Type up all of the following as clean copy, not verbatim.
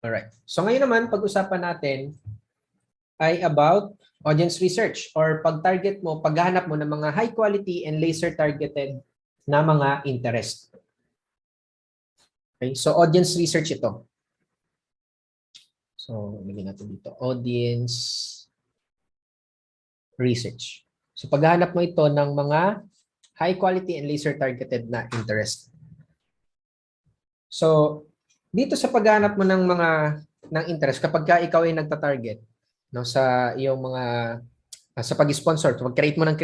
Alright. So ngayon naman, pag-usapan natin ay about audience research or pag-target mo, paghahanap mo ng mga high quality and laser targeted na mga interest. Okay, so audience research ito. So, lagyan natin dito, audience research. So, paghahanap mo ito ng mga high quality and laser targeted na interest. So, dito sa paghahanap mo ng mga interest, kapag ka ikaw ay nagta-target no, sa iyong mga sa pag-sponsor, pag-create mo ng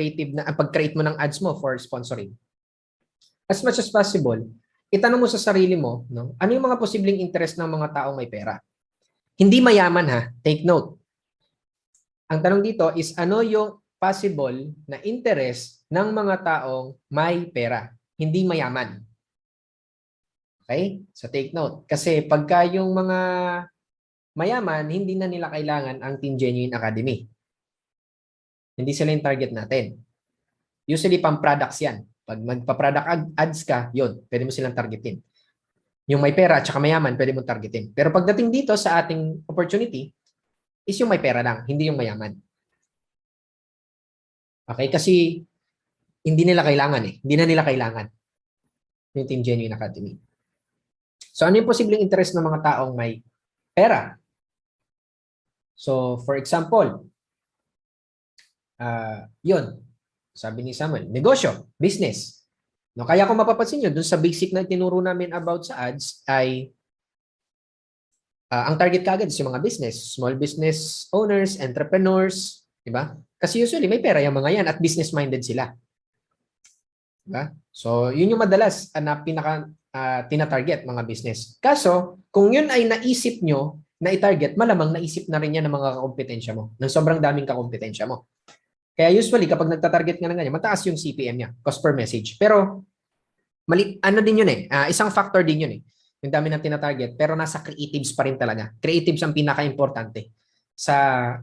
pag-create mo ng ads mo for sponsoring. As much as possible, itanong mo sa sarili mo, no, ano yung mga posibleng interest ng mga taong may pera? Hindi mayaman ha, take note. Ang tanong dito is ano yung possible na interest ng mga taong may pera, hindi mayaman. Okay? So take note. Kasi pagka yung mga mayaman, hindi na nila kailangan ang Team Genuine Academy. Hindi sila yung target natin. Usually pang-products yan. Pag magpa-product ads ka, yun, pwede mo silang targetin. Yung may pera at saka mayaman, pwede mo targetin. Pero pagdating dito sa ating opportunity, is yung may pera lang, hindi yung mayaman. Okay? Kasi hindi nila kailangan eh. Hindi na nila kailangan yung Team Genuine Academy. So ano yung posibleng interest ng mga taong may pera? So for example, yun, sabi ni Samuel, negosyo, business. No, kaya kung mapapansin nyo, dun sa basic na tinuro namin about sa ads ay ang target kagad is yung mga business, small business owners, entrepreneurs, di ba? Kasi usually may pera yung mga yan at business-minded sila. Diba? So, yun yung madalas na pinaka tina-target mga business. Kaso, kung yun ay naisip nyo na i-target, malamang naisip na rin yan ng mga kakompetensya mo, ng sobrang daming kakompetensya mo. Kaya usually, kapag nagta-target nga ng ganyan, mataas yung CPM niya, cost per message. Pero, ano din yun eh, isang factor din yun eh, yung dami ng tina-target, pero nasa creatives pa rin talaga. Creatives ang pinaka-importante. Sa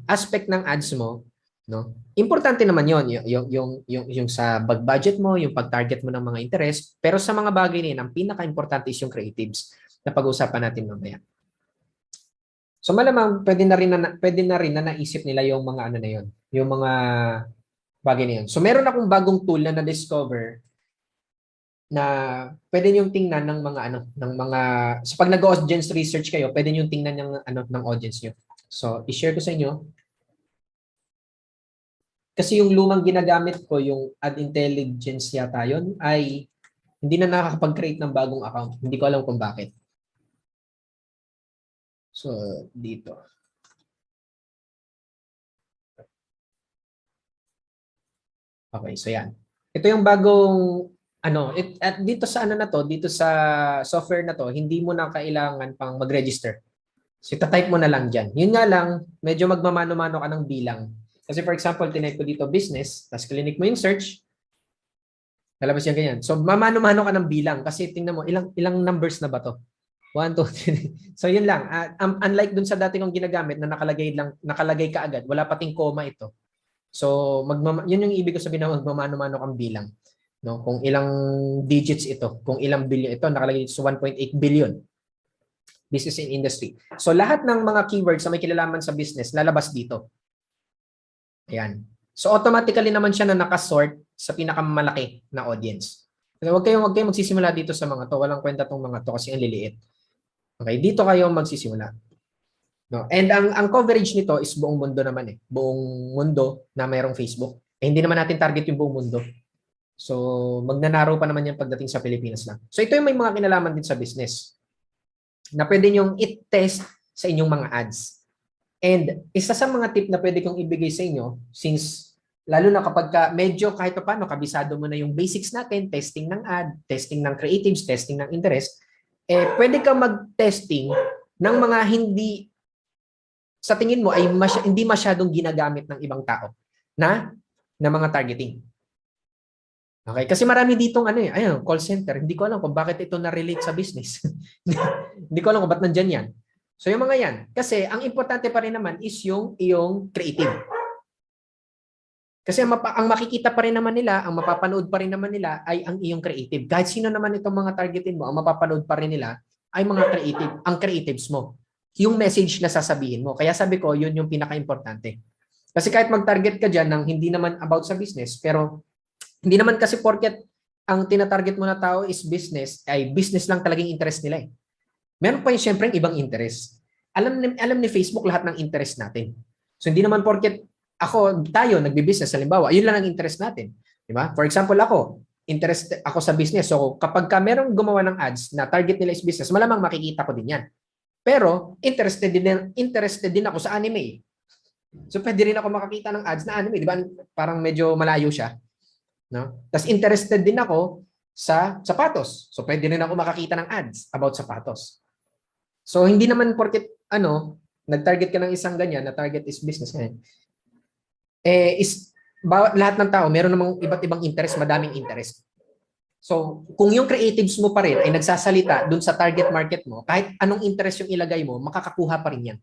aspect ng ads mo, no? Importante naman yon yung sa budget mo, yung pag-target mo ng mga interest, pero sa mga bagay na yun, ang pinaka-importante is yung creatives na pag-usapan natin mamaya. So malamang pwede na rin na naisip nila yung mga ano na yon, yung mga bagay na yun. So meron akong bagong tool na na-discover na pwede niyo tingnan ng mga so pag nag-audience research kayo, pwede niyo tingnan yung ng audience niyo. So i-share ko sa inyo. Kasi yung lumang ginagamit ko, yung Ad Intelligence yata yun, ay hindi na nakakapag-create ng bagong account. Hindi ko alam kung bakit. So, dito. Okay, so yan. Ito yung bagong, at dito sa na to, dito sa software na to, hindi mo na kailangan pang mag-register. So, itatype mo na lang dyan. Yun nga lang, medyo magmamano-mano ka ng bilang. Kasi for example, tinype ko dito business, tapos clinic mo yung search, lalabas yan ganyan. So, mamano-mano ka ng bilang kasi tingnan mo, ilang numbers na ba to? 1, 2, 3. So, yun lang. Unlike dun sa dati kong ginagamit na nakalagay ka agad, wala pating comma ito. So, yun yung ibig ko sabihin na magmamano-mano kang bilang. No? Kung ilang digits ito, kung ilang billion ito, nakalagay dito sa 1.8 billion. Business and industry. So, lahat ng mga keywords na may kilalaman sa business, lalabas dito. Ayan. So, automatically naman siya na nakasort sa pinakamalaki na audience. So, huwag kayong magsisimula dito sa mga to. Walang kwenta tong mga to kasi ang liliit. Okay, dito kayo magsisimula. No? And ang coverage nito is buong mundo naman eh. Buong mundo na mayroong Facebook. Eh, hindi naman natin target yung buong mundo. So, magnanaro pa naman yan pagdating sa Pilipinas lang. So, ito yung may mga kinalaman din sa business na pwede nyong i-test sa inyong mga ads. And isa sa mga tip na pwede kong ibigay sa inyo, since lalo na kapag medyo kahit pa paano, kabisado mo na yung basics natin, testing ng ad, testing ng creatives, testing ng interest, pwede ka mag-testing ng mga hindi, sa tingin mo, ay hindi masyadong ginagamit ng ibang tao na mga targeting. Okay? Kasi marami ditong call center. Hindi ko alam kung bakit ito na-relate sa business. Hindi ko alam kung ba't nandyan yan. So yung mga yan, kasi ang importante pa rin naman is yung iyong creative. Kasi ang makikita pa rin naman nila, ang mapapanood pa rin naman nila ay ang iyong creative. Kahit sino naman itong mga targetin mo, ang mapapanood pa rin nila ay mga creative, ang creatives mo. yung message na sasabihin mo. Kaya sabi ko, yun yung pinaka-importante. Kasi kahit mag-target ka dyan ng hindi naman about sa business, pero hindi naman kasi porket ang tinatarget mo na tao is business, ay business lang talagang interest nila eh. Meron pa yung syempre ibang interest. Alam ni Facebook lahat ng interest natin. So hindi naman porket tayo nagbi-business halimbawa, yun lang ang interest natin, di ba? For example, interest ako sa business. So kapag ka merong gumawa ng ads na target nila is business, malamang makikita ko din yan. Pero interested din ako sa anime. So pwede rin ako makakita ng ads na anime, di ba? Parang medyo malayo siya, no? Tapos interested din ako sa sapatos. So pwede rin ako makakita ng ads about sapatos. So hindi naman porket nag-target ka ng isang ganyan na target is business lahat ng tao meron namang iba't ibang interest, madaming interest. So kung yung creatives mo pa rin ay nagsasalita dun sa target market mo, kahit anong interest yung ilagay mo, makakakuha pa rin yan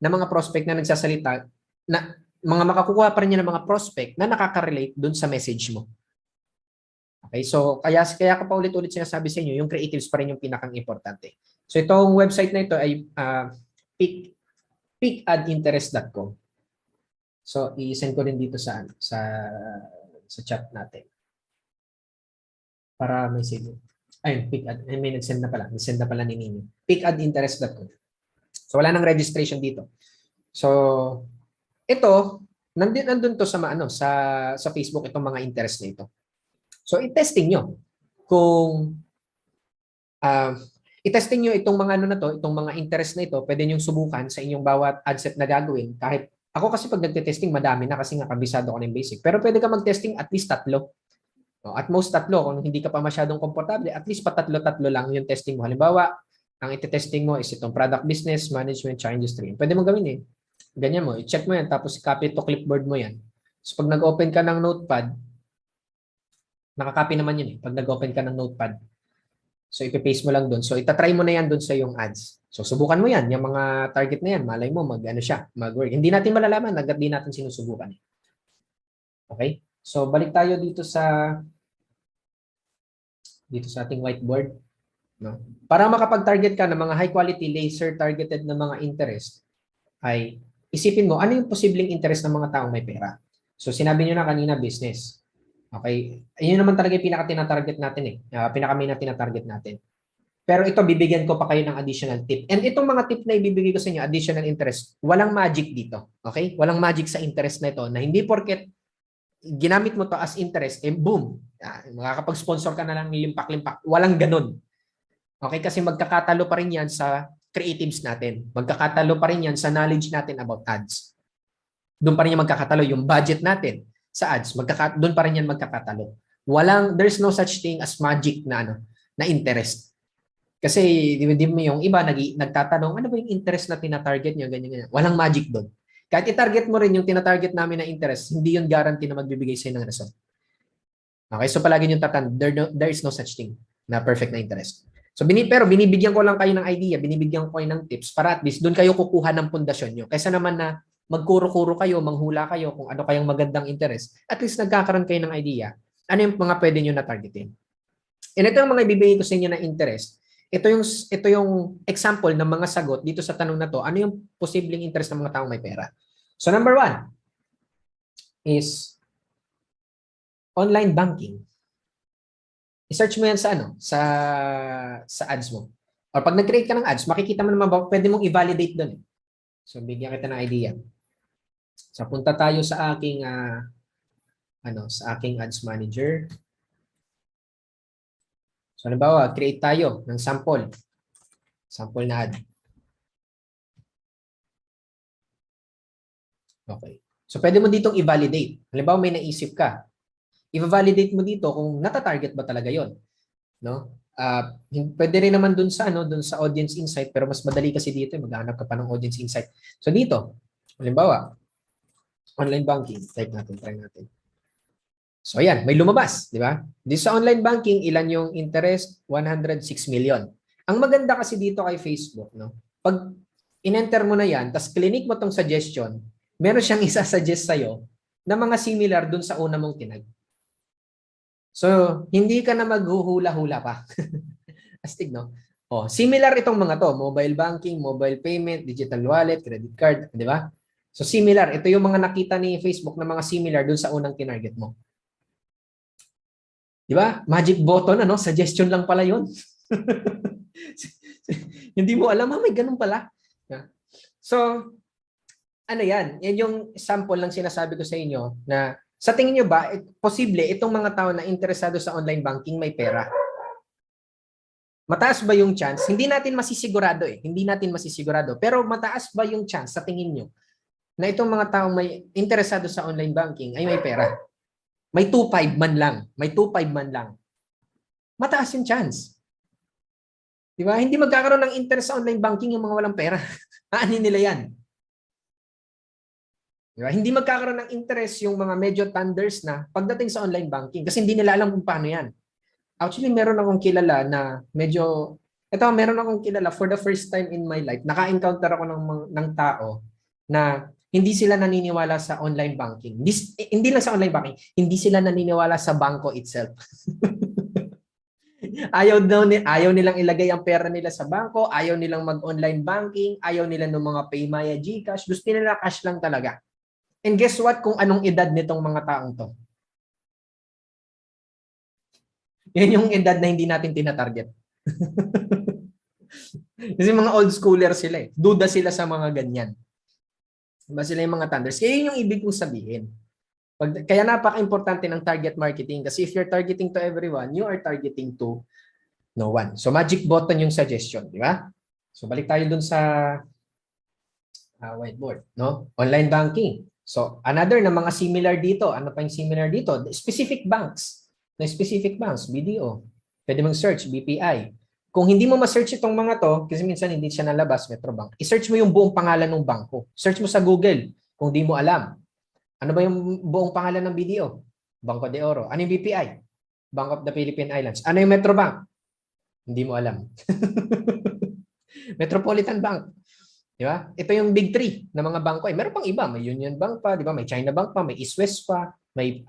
ng mga prospect na nagsasalita, na makakukuha pa rin yan ng mga prospect na nakaka-relate dun sa message mo. Okay, so kaya ko pa ulit-ulit sinasabi sa inyo, yung creatives pa rin yung pinakang-importante. So itong website na ito ay peakadinterest.com. So i-send ko rin dito sa chat natin. Para may sige. Ayun, may nag-send na pala. Nag-send na pala ni Nini. Peakadinterest.com. So wala nang registration dito. So ito, nandun to sa Facebook itong mga interest na ito. So i-testing nyo kung i-testing nyo itong mga itong mga interest na ito, pwede nyo subukan sa inyong bawat ad set na gagawin. Kahit ako kasi pag nagte-testing, madami na kasi nga kabisado ko ng basic. Pero pwede ka mag-testing at least 3. At most 3. Kung hindi ka pa masyadong komportable, at least pa 3 lang yung testing mo. Halimbawa, ang iti-testing mo is itong product business, management, tsaka industry. Pwede mo gawin Ganyan mo, i-check mo yan, tapos copy to clipboard mo yan. So pag nag-open ka ng notepad, nakakopy naman yun Pag nag-open ka ng notepad, so ipipaste mo lang doon. So itatry mo na yan doon sa yung ads. So subukan mo yan, yung mga target na yan, malay mo mag-work. Hindi natin malalaman hangga't di natin sinusubukan. Okay? So balik tayo dito sa ating whiteboard, no? Para makapag-target ka ng mga high quality laser targeted na mga interest, ay isipin mo ano yung posibleng interest ng mga taong may pera. So sinabi niyo na kanina business. Okay? Ayun naman talaga yung pinaka-tinatarget natin pinaka-main na tinatarget natin. Pero ito, bibigyan ko pa kayo ng additional tip. And itong mga tip na ibibigay ko sa inyo, additional interest, walang magic dito. Okay? Walang magic sa interest na ito na hindi porket ginamit mo to as interest, boom, makakapag-sponsor ka na lang limpak-limpak. Walang ganun. Okay? Kasi magkakatalo pa rin yan sa creatives natin. Magkakatalo pa rin yan sa knowledge natin about ads. Doon pa rin yan magkakatalo yung budget natin sa ads, doon pa rin yan magkakatalo. There's no such thing as magic na interest. Kasi di mo yung iba nagtatanong, ano ba yung interest na tinatarget nyo, ganyan. Walang magic doon. Kahit i-target mo rin yung tinatarget namin na interest, hindi yun guarantee na magbibigay sa'yo ng result. Okay, so palagi nyo there is no such thing na perfect na interest. So pero binibigyan ko lang kayo ng idea, binibigyan ko kayo ng tips para at least doon kayo kukuha ng pundasyon nyo. Kaysa naman na magkuro-kuro kayo, manghula kayo kung ano kayong magandang interest, at least nagkakaroon kayo ng idea ano yung mga pwede nyo na targetin. And ito yung mga ibibigay ko sa inyo na interest. Ito yung example ng mga sagot dito sa tanong na to, ano yung posibleng interest ng mga taong may pera. So number 1 is online banking. I-search mo yan sa ads mo. Or pag nag-create ka ng ads, makikita mo naman pwede mong i-validate doon. So bigyan kita ng idea. So punta tayo sa aking ads manager. So halimbawa, create tayo ng sample na ad. Okay. So pwede mo ditong i-validate. Halimbawa may naisip ka. I-validate mo dito kung nata-target ba talaga 'yon, no? Pwede rin naman dun sa audience insight, pero mas madali kasi dito maghahanap ka pa ng audience insight. So dito, halimbawa, online banking, try natin. So ayan, may lumabas, di ba? Dito sa online banking, ilan yung interest? 106 million. Ang maganda kasi dito kay Facebook, no? Pag in-enter mo na yan, tas clinic mo tong suggestion, meron siyang isa-suggest sa'yo na mga similar dun sa una mong tinag. So, hindi ka na maghuhula-hula pa. Astig, no? Similar itong mga to, mobile banking, mobile payment, digital wallet, credit card, di ba? So similar, ito yung mga nakita ni Facebook na mga similar dun sa unang tinarget mo. Di ba? Magic button, ano? Suggestion lang pala yun. Hindi mo alam, may ganun pala. So, ano yan? Yan yung sample lang sinasabi ko sa inyo na sa tingin nyo ba, posible itong mga tao na interesado sa online banking may pera? Mataas ba yung chance? Hindi natin masisigurado eh. Hindi natin masisigurado. Pero mataas ba yung chance sa tingin nyo na itong mga taong may interesado sa online banking ay may pera? May 2.5 man lang. May 2.5 man lang. Mataas yung chance. Di ba? Hindi magkakaroon ng interest sa online banking yung mga walang pera. Aanin nila yan. Di ba? Hindi magkakaroon ng interest yung mga medyo thunders na pagdating sa online banking kasi hindi nila alam kung paano yan. Actually, meron akong kilala na meron akong kilala for the first time in my life. Naka-encounter ako ng tao na hindi sila naniniwala sa online banking. Hindi lang sa online banking, hindi sila naniniwala sa bangko itself. Ayaw nilang ilagay ang pera nila sa bangko, ayaw nilang mag-online banking, ayaw nila ng mga Paymaya, GCash, gusto nila cash lang talaga. And guess what kung anong edad nitong mga taong to? Yan yung edad na hindi natin tinatarget. Kasi mga old schooler sila eh. Duda sila sa mga ganyan. Diba sila yung mga thunders? Kaya yun yung ibig kong sabihin. Kaya napaka-importante ng target marketing kasi if you're targeting to everyone, you are targeting to no one. So magic button yung suggestion, di ba? So balik tayo dun sa whiteboard, no? Online banking. So another na mga similar dito. Ano pa yung similar dito? Specific banks. Na specific banks, BDO. Pwede mong search, BPI. Kung hindi mo ma-search itong mga to, kasi minsan hindi siya nalabas, Metrobank, i-search mo yung buong pangalan ng bangko. Search mo sa Google kung di mo alam. Ano ba yung buong pangalan ng BDO? Banco de Oro. Ano yung BPI? Bank of the Philippine Islands. Ano yung Metrobank? Hindi mo alam. Metropolitan Bank. Di ba? Ito yung big three na mga bangko. Meron pang iba. May Union Bank pa, di ba? May China Bank pa, may East West pa, may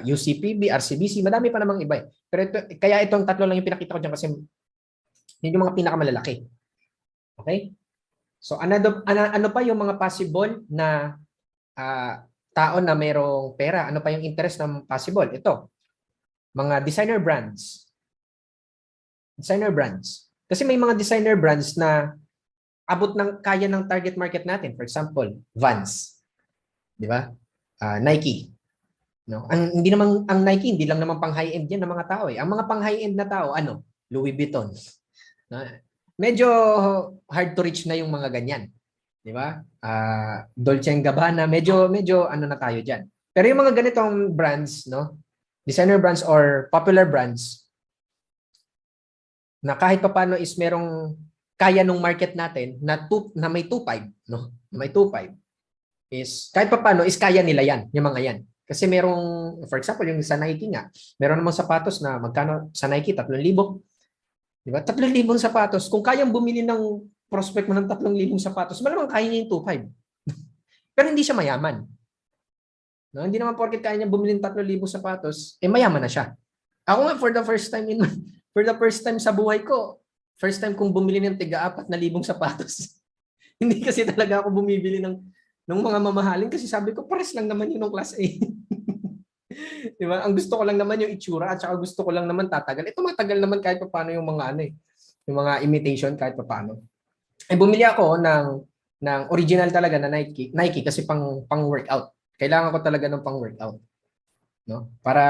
UCPB, RCBC, madami pa namang iba. Pero kaya itong tatlo lang yung pinakita ko dyan kasi yun yung mga pinakamalalaki. Okay? So ano pa yung mga possible na tao na mayroong pera? Ano pa yung interest ng possible? Ito, mga designer brands. Designer brands. Kasi may mga designer brands na abot ng kaya ng target market natin. For example, Vans. Di ba? Nike. No? Ang Nike, hindi lang naman pang high-end yan ng mga tao. Ang mga pang high-end na tao, ano? Louis Vuitton. Medyo hard to reach na yung mga ganyan. Di ba? Dolce & Gabbana, medyo ano na tayo dyan. Pero yung mga ganitong brands, no? Designer brands or popular brands, na kahit paano is merong kaya nung market natin na may 2.5, no? May 2.5 is kahit paano is kaya nila yan, yung mga yan. Kasi merong, for example, yung sa Nike nga, meron namang sapatos na magkano sa Nike, 3,000. Di ba? 3,000 sapatos. Kung kayang bumili ng prospect mo ng 3,000 sapatos, malamang kaya niya yung 2.5. Pero hindi siya mayaman. No? Hindi naman porket kaya niya bumili ng 3,000 sapatos, mayaman na siya. Ako nga, for the first time sa buhay ko, first time kong bumili ng tiga 4,000 sapatos. Hindi kasi talaga ako bumibili ng mga mamahalin kasi sabi ko, pares lang naman yun ng class A. Diba? Ang gusto ko lang naman yung itsura at saka gusto ko lang naman tatagal. Ito matagal naman kahit paano yung mga yung mga imitation kahit paano. Bumili ako ng original talaga na Nike kasi pang workout. Kailangan ko talaga ng pang workout. No? Para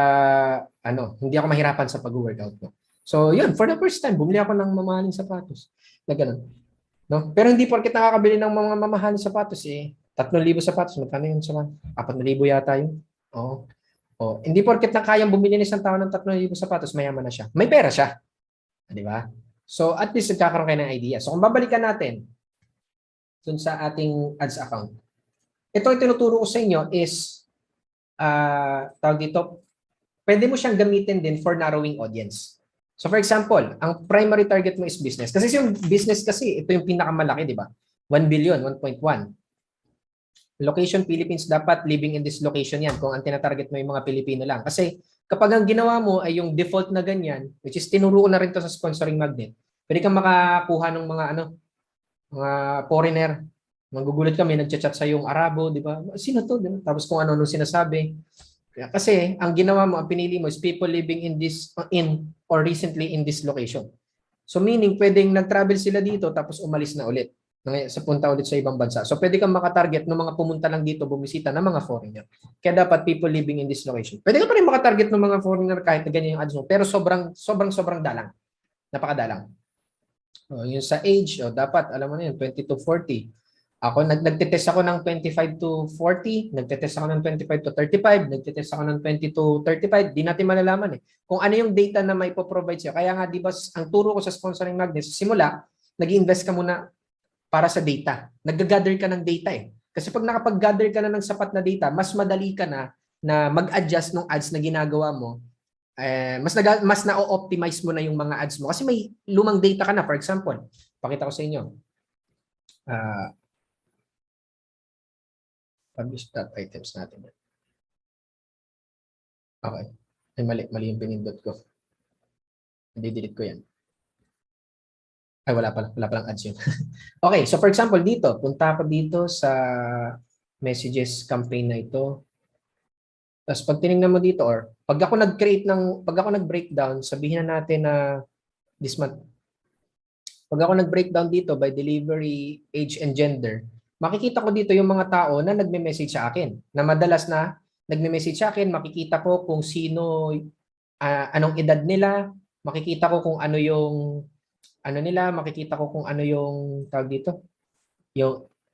hindi ako mahirapan sa pag-workout ko. So, yun, for the first time, bumili ako ng mamahaling sapatos. Na ganun. No? Pero hindi porket nakakabili ng mga mamahaling sapatos 3,000 sapatos, magkano yun sa 4,000 yata yun. Oo. Hindi porket na kayang bumili ng isang tao ng 3,000 sapatos, mayaman na siya. May pera siya. Di ba? So, at least nagkakaroon kayo ng idea. So, kung babalikan natin dun sa ating ads account, ito yung tinuturo ko sa inyo is, tawag dito, pwede mo siyang gamitin din for narrowing audience. So, for example, ang primary target mo is business. Kasi yung business kasi, ito yung pinakamalaki, di ba? 1 billion, 1.1. Location Philippines, dapat living in this location yan kung ang tinatarget mo yung mga Pilipino lang. Kasi kapag ang ginawa mo ay yung default na ganyan, which is tinuro ko na rin to sa sponsoring magnet, Pwede kang makakuha ng mga ano, mga foreigner. Magugulat kami, nagchat-chat sa yung Arabo, di ba? Sino to? Di ba? Tapos kung ano sinasabi. Kasi ang ginawa mo, ang pinili mo is people living in or recently in this location. So meaning, pwedeng nag-travel sila dito tapos umalis na ulit. Sa punta ulit sa ibang bansa. So pwede kang makatarget ng mga pumunta lang dito, bumisita ng mga foreigner. Kaya dapat people living in this location. Pwede ka pa rin makatarget ng mga foreigner kahit na ganyan yung ads mo. Pero sobrang dalang. Napakadalang. Yung sa age, dapat, alam mo na yun, 20 to 40. Ako, nagtitest ako ng 25 to 40, nagtitest ako ng 25 to 35, nagtitest ako ng 20 to 35. Di natin malalaman eh. Kung ano yung data na may provide sa'yo. Kaya nga, di ba, ang turo ko sa sponsoring magnet, simula, nag-invest ka muna para sa data. Nag-gather ka ng data eh. Kasi pag nakapag-gather ka na ng sapat na data, mas madali ka na mag-adjust ng ads na ginagawa mo. Mas na-optimize mo na yung mga ads mo. Kasi may lumang data ka na. For example, pakita ko sa inyo. Publish that items natin. Okay. Ay, mali yung pinindot ko. Delete ko yan. Ay, wala palang ads yun. Okay, so for example, dito, punta ako dito sa messages campaign na ito. Tapos pag tinignan mo dito, or pag ako nag-breakdown, sabihin na natin na this month. Pag ako nag-breakdown dito by delivery, age, and gender, makikita ko dito yung mga tao na nagme-message sa akin. Na madalas na nagme-message sa akin, makikita ko kung sino, anong edad nila, makikita ko kung ano yung, makikita ko kung ano yung tawag dito.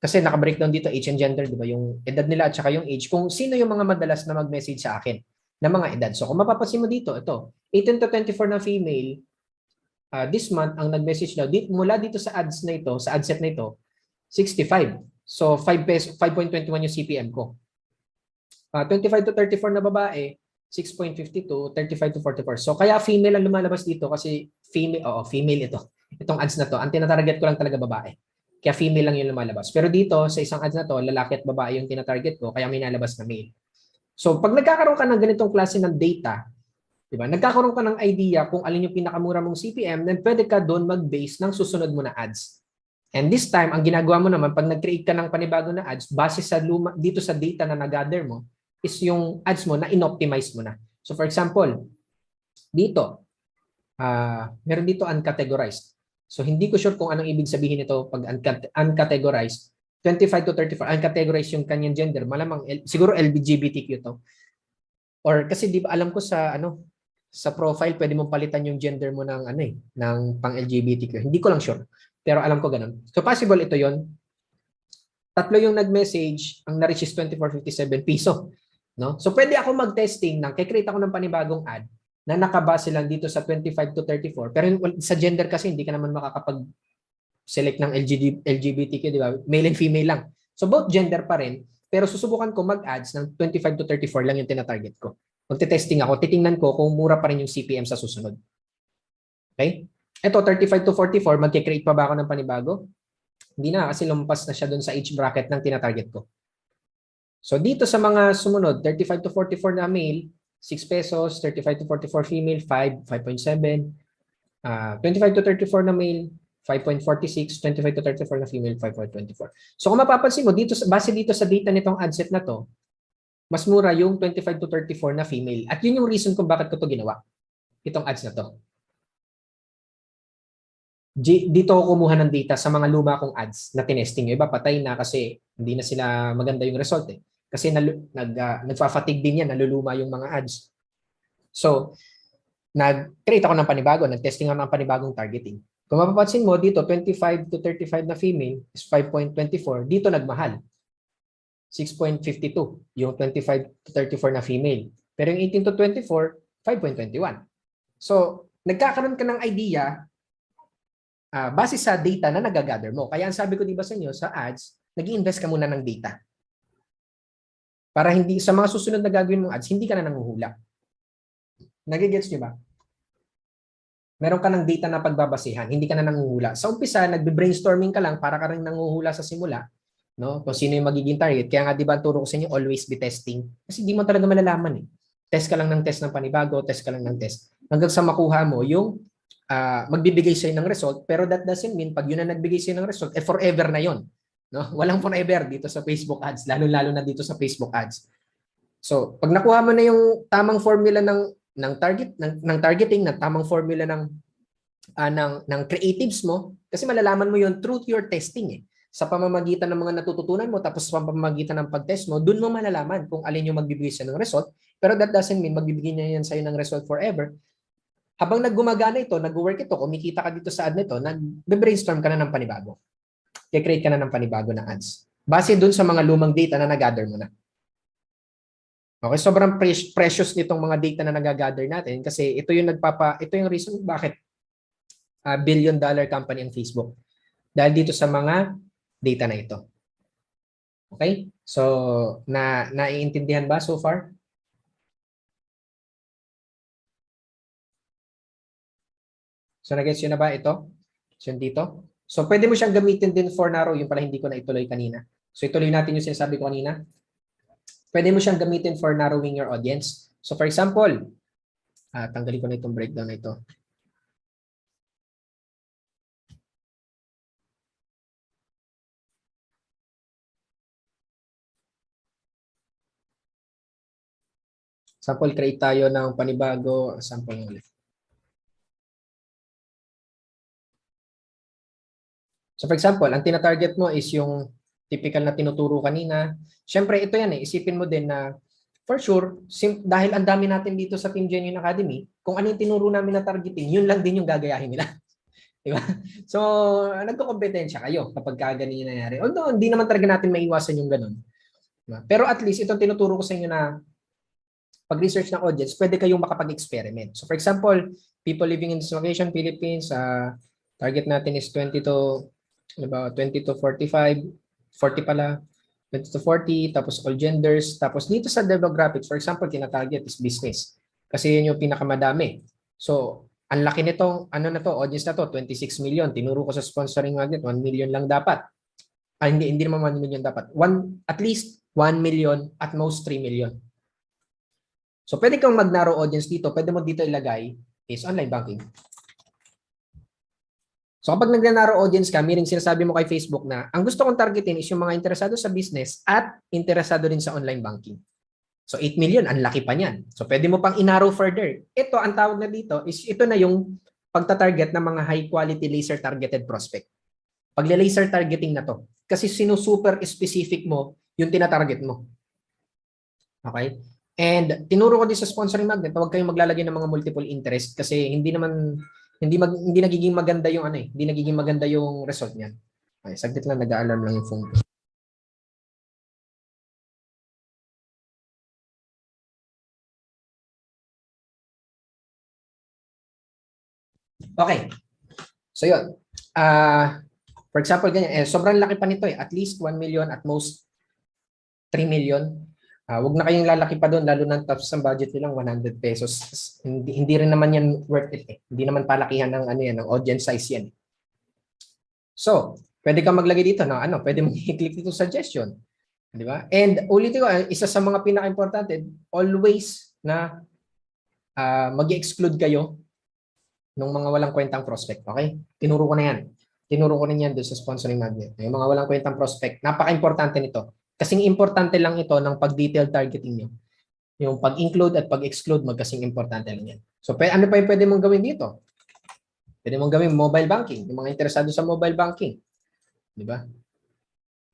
Kasi naka-breakdown dito, age and gender, di ba? Yung edad nila at saka yung age. Kung sino yung mga madalas na mag-message sa akin na mga edad. So kung mapapansin mo dito, ito, 18 to 24 na female, this month, ang nag-message na, mula dito sa ads na ito, sa ad set na ito, 65. So 5.21 yung CPM ko. 25 to 34 na babae, 6.52, 35 to 44. So kaya female ang lumalabas dito kasi female ito. Itong ads na to, ang tinatarget ko lang talaga babae. Kaya female lang yung lumalabas. Pero dito, sa isang ads na to, lalaki at babae yung tinatarget ko, kaya may nalabas na male. So, pag nagkakaroon ka ng ganitong klase ng data, di ba? Nagkakaroon ka ng idea kung alin yung pinakamura mong CPM, then pwede ka doon mag-base ng susunod mo na ads. And this time, ang ginagawa mo naman, pag nag-create ka ng panibago na ads, base sa dito sa data na nag-gather mo, is yung ads mo na in-optimize mo na. So, for example, dito, meron dito uncategorized. So, hindi ko sure kung anong ibig sabihin nito pag uncategorized. 25 to 34, uncategorized yung kanyang gender. Malamang, siguro LGBTQ to. Or kasi di ba alam ko sa sa profile pwede mong palitan yung gender mo ng ng pang LGBTQ. Hindi ko lang sure. Pero alam ko ganun. So possible ito 'yon. Tatlo yung nag-message, ang na-reach is 24.57 piso, no? So pwede ako mag-testing create ako ng panibagong ad na nakabase lang dito sa 25 to 34. Pero sa gender kasi hindi ka naman makakapag-select ng LGBTQ, di ba? Male and female lang. So both gender pa rin. Pero susubukan ko mag-ads ng 25 to 34 lang yung tinatarget ko. Magte-testing ako, titingnan ko kung mura pa rin yung CPM sa susunod. Okay? Ito, 35 to 44, magkikreate pa ba ako ng panibago? Hindi na, kasi lumpas na siya dun sa age bracket ng tinatarget ko. So dito sa mga sumunod, 35 to 44 na male, 6 pesos, 35 to 44 female, 5.7, 25 to 34 na male, 5.46, 25 to 34 na female, 5.24. So kung mapapansin mo, base dito sa data nitong ad set na to, mas mura yung 25 to 34 na female. At yun yung reason kung bakit ko to ginawa, itong ads na to. Dito ako kumuha ng data sa mga luma kong ads na tinesting. Yung iba patay na kasi hindi na sila maganda yung result eh. Kasi nagfa-fatigue din yan, naluluma yung mga ads. So, nag-create ako ng panibago, nag-testing ako ng panibagong targeting. Kung mapapansin mo, dito 25 to 35 na female is 5.24. Dito nagmahal. 6.52 yung 25 to 34 na female. Pero yung 18 to 24, 5.21. So, nagkakaroon ka ng idea base sa data na nagagather mo. Kaya ang sabi ko diba sa inyo, sa ads, nag-i-invest ka muna ng data. Para hindi, sa mga susunod na gagawin mong ads, hindi ka na nanguhula. Nagigets nyo ba? Meron ka ng data na pagbabasehan, hindi ka na nanguhula. Sa umpisa, nagbe-brainstorming ka lang para ka rin nanguhula sa simula, no? Kung sino yung magiging target. Kaya nga, di ba, turo ko sa inyo, always be testing. Kasi di mo talaga malalaman eh. Test ka lang ng test ng panibago, test ka lang ng test. Hanggang sa makuha mo yung magbibigay sa'yo ng result, pero that doesn't mean pag yun na nagbigay sa'yo ng result, forever na yon. No? Walang forever dito sa Facebook ads, lalo-lalo na dito sa Facebook ads. So, pag nakuha mo na yung tamang formula ng targeting, ng tamang formula ng creatives mo, kasi malalaman mo yun through your testing eh. Sa pamamagitan ng mga natututunan mo, tapos sa pamamagitan ng pag-test mo, dun mo malalaman kung alin yung magbibigay sa'yo ng result. Pero that doesn't mean magbibigay niya yan sa'yo ng result forever. Habang naggumagana ito, nag-work ito, kumikita ka dito sa ad nito, nag-brainstorm ka na ng panibago. I-create ka na ng panibago na ads. Base dun sa mga lumang data na nag-gather mo na. Okay, sobrang precious nitong mga data na nag-gather natin kasi ito yung reason bakit billion-dollar company ang Facebook. Dahil dito sa mga data na ito. Okay? So, naiintindihan ba so far? So, nag-gets yun na ba ito? So, yun dito. So, pwede mo siyang gamitin din for narrow. Yung pala hindi ko na ituloy kanina. So, ituloy natin yung sinasabi ko kanina. Pwede mo siyang gamitin for narrowing your audience. So, for example, tanggalin ko na itong breakdown na ito. Sample, create tayo ng panibago. Sample ulit. So for example, ang tina-target mo is yung typical na tinuturo kanina. Siyempre, ito yan eh. Isipin mo din na for sure, dahil ang dami natin dito sa Team Genuine Academy, kung ano yung tinuro namin na targeting, yun lang din yung gagayahin nila. Diba? So, nagko-kompetensya kayo kapag ganyan nangyari. Although, hindi naman talaga natin maiwasan yung ganun. Diba? Pero at least, itong tinuturo ko sa inyo na pag-research ng audience, pwede kayong makapag-experiment. So for example, people living in this location, Philippines, target natin is 20 to 45, 40 pala, 20 to 40, tapos all genders, tapos dito sa demographics, for example, tina-target is business. Kasi yun yung pinakamadami. So, ang laki nitong, audience na to, 26 million. Tinuro ko sa sponsoring magnet, 1 million lang dapat. Hindi naman 1 million dapat. At least 1 million, at most 3 million. So, pwede kang mag-narrow audience dito. Pwede mo dito ilagay is online banking. So, kapag nag-narrow audience ka, meaning sinasabi mo kay Facebook na ang gusto kong targetin is yung mga interesado sa business at interesado din sa online banking. So, 8 million, ang laki pa niyan. So, pwede mo pang i-narrow further. Ito, ang tawag na dito is ito na yung pagta-target ng mga high-quality laser-targeted prospect. Pag-laser targeting na to. Kasi sinusuper specific mo yung tina-target mo. Okay? And tinuro ko din sa sponsoring magnet, huwag kayong maglalagay ng mga multiple interest kasi hindi nagiging maganda yung hindi nagiging maganda yung result niyan. Okay, saglit lang, nag-alarm lang yung phone ko. Okay. So yun. For example, ganyan, sobrang laki pa nito eh. At least 1 million, at most 3 million. Wag na kayong lalaki pa doon, lalo na tapos ang budget nilang 100 pesos. Hindi rin naman yan worth it eh. Hindi naman palakihan ng ng audience size yan. So, pwede kang maglagay dito na pwede mong i-click dito suggestion. Di ba? And ulitin ko, isa sa mga pinaka-importante, always na mag-exclude kayo ng mga walang kwentang prospect. Okay? Tinuro ko na yan. Tinuro ko na yan doon sa sponsoring magnet. Yung mga walang kwentang prospect, napaka-importante nito. Kasing importante lang ito ng pag-detailed targeting nyo. Yung pag-include at pag-exclude, magkasing importante lang yan. So, ano pa yung pwede mong gawin dito? Pwede mong gawin mobile banking. Yung mga interesado sa mobile banking. Di ba?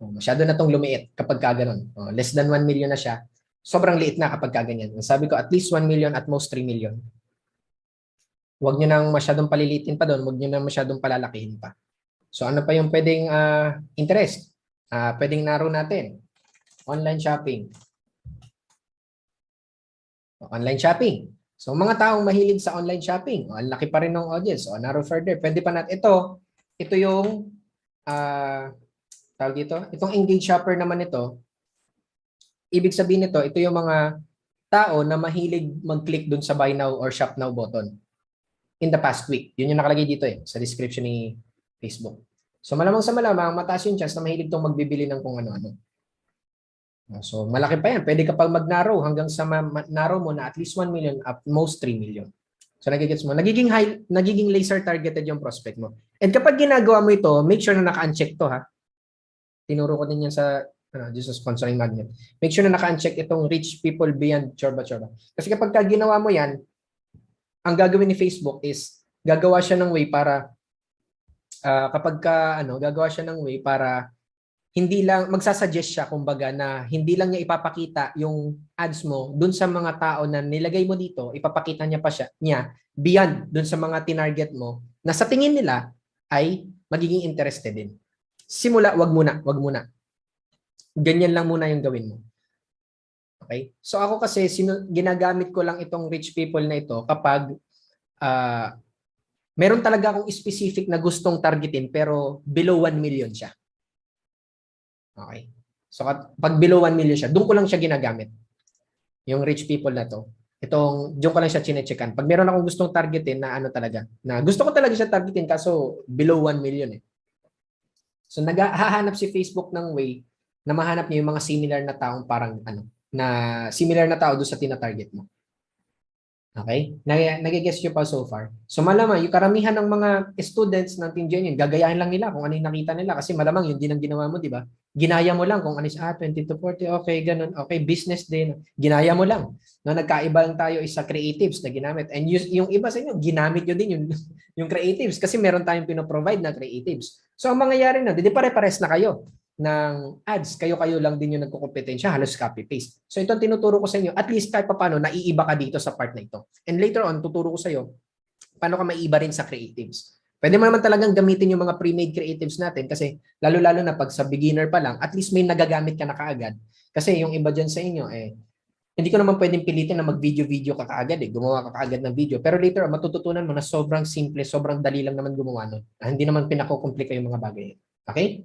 Masyado na itong lumiit kapag kaganon. Less than 1 million na siya. Sobrang liit na kapag kaganyan. Sabi ko, at least 1 million, at most 3 million. Huwag nyo nang masyadong palilitin pa doon. Huwag nyo nang masyadong palalakihin pa. So, ano pa yung pwedeng interest? Pwedeng narrow natin. Online shopping. Online shopping. So, mga taong mahilig sa online shopping, ang laki pa rin ng audience. Narrow further. Pwede pa natin. Ito yung, tawag dito, itong engaged shopper naman ito, ibig sabihin nito, ito yung mga tao na mahilig mag-click dun sa buy now or shop now button in the past week. Yun yung nakalagay dito sa description ni Facebook. So, malamang sa malamang, mataas yung chance na mahilig itong magbibili ng kung ano-ano. So, malaki pa yan. Pwede ka pang mag-narrow hanggang sa narrow mo na at least 1 million, at most 3 million. So nagigets mo, nagiging laser targeted yung prospect mo. And kapag ginagawa mo ito, make sure na naka-uncheck to ha. Tinuro ko din yan sa just sa sponsoring magnet. Make sure na naka-uncheck itong reach people beyond chorba-chorba. Kasi kapag ginawa mo yan, ang gagawin ni Facebook is gagawa siya ng way para gagawa siya ng way para hindi lang magsasuggest siya kumbaga na hindi lang niya ipapakita yung ads mo dun sa mga tao na nilagay mo dito, ipapakita niya pa niya beyond dun sa mga tinarget mo na sa tingin nila ay magiging interested din. Simula, wag muna. Ganyan lang muna yung gawin mo. Okay? So ako kasi ginagamit ko lang itong rich people na ito kapag meron talaga akong specific na gustong targetin pero below 1 million siya. Okay. So pag below 1 million siya, doon ko lang siya ginagamit. Yung rich people na to. Doon ko lang siya chine-checkan. Pag meron akong gustong targetin na na gusto ko talaga siya targetin kaso below 1 million eh. So hahanap si Facebook ng way na mahanap niya yung mga similar na taong parang na similar na tao doon sa tina-target mo. Okay? Nag-guess nyo pa so far. So malamang, yung karamihan ng mga students ng Team Genuine, gagayahin lang nila kung ano yung nakita nila. Kasi malamang yun din ang ginawa mo, di ba? Ginaya mo lang kung ano 20 to 40, okay, ganun. Okay, business din. Ginaya mo lang. No, nagkaiba lang tayo isa creatives na ginamit. And yung iba sa inyo, ginamit nyo din yung creatives kasi meron tayong pinoprovide na creatives. So ang mangyayari na, di pare-pares na kayo ng ads, kayo-kayo lang din yung nagkukompetensya, halos copy-paste. So ito ang tinuturo ko sa inyo, at least kahit paano, naiiba ka dito sa part na ito. And later on, tuturo ko sa iyo, paano ka maiiba rin sa creatives. Pwede mo naman talagang gamitin yung mga pre-made creatives natin kasi lalo-lalo na pag sa beginner pa lang, at least may nagagamit ka na kaagad. Kasi yung iba dyan sa inyo, hindi ko naman pwedeng pilitin na mag-video-video ka kaagad gumawa ka kaagad ng video. Pero later on, matututunan mo na sobrang simple, sobrang dali lang naman gumawa nun. Hindi naman pinakukomplika yung mga bagay. Okay?